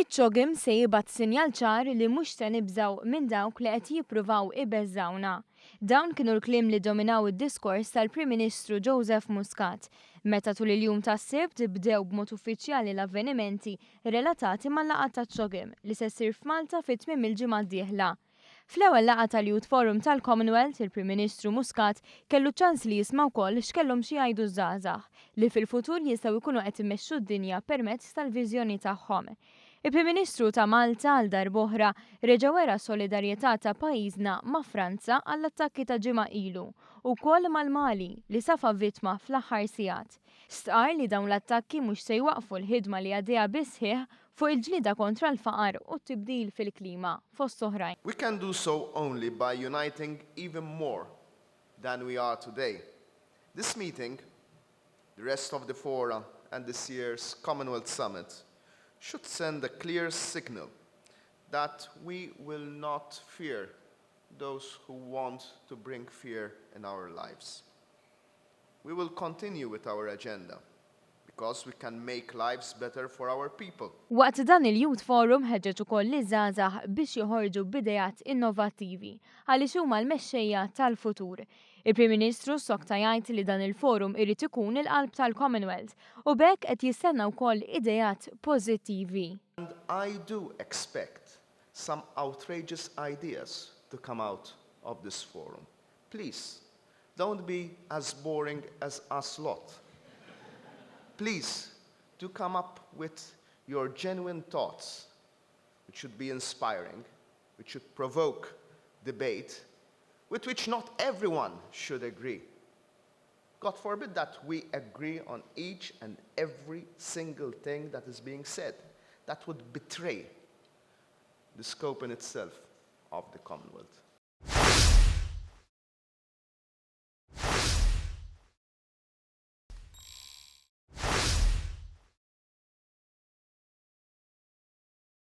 Iċ-Chogm se jibgħat sinjal ċar li mhux se nibżgħu minn dawk li qed jippruvaw ibeżżawna. Dawn kienu l-kliem li dominaw id-diskors tal-Prim Ministru Joseph Muscat meta tul il-jum tas-Sibt bdew b'mod uffiċjali l-avvenimenti relatati mal-laqgħa tac-CHOGM li se ssir f'Malta fit-tmiem il-ġimgħa d-dieħla. Fl-ewwel laqgħa tal-Youth Forum tal-Commonwealth, il-Prim Ministru Muscat kellu ċans li jisma' wkoll x'kellhom xi jgħidu żgħażagħ li fil-futur jistgħu jkunu qed immexxu d-dinja permezz tal-viżjoni tagħhom. Il-Prim Ministru ta' Malta għal darb'oħra reġa' wera solidarjetà ta' pajjiżna ma' Franza għall-attakki ta' ġimgħa ilu wkoll mal-Mali li safa vittma fl-aħħar sigħat. Stqarr li dawn l-attakki mhux se jwaqfu l-ħidma li għaddejja bisħieħ fuq il-ġlieda kontra l-faqar u t-tibdil fil-klima fost oħrajn. We can do so only by uniting even more than we are today. This meeting, the rest of the fora and this year's Commonwealth Summit should send a clear signal that we will not fear those who want to bring fear in our lives. We will continue with our agenda because we can make lives better for our people. Waqt dan il-Youth Forum ħeġġeġ ukoll liż-żgħażagħ biex joħorġu b'idejat innovattivi għaliex huma l-mexxejja tal-futur. Il-Prim Ministru sokta jgħid li dan il-forum irid ikun il-qalb tal-Commonwealth u b'hekk qed jistenna wkoll idejat pożittivi. And I do expect some outrageous ideas to come out of this forum. Please, don't be as boring as us lot. Please, do come up with your genuine thoughts, which should be inspiring, which should provoke debate, with which not everyone should agree. God forbid that we agree on each and every single thing that is being said. That would betray the scope in itself of the Commonwealth.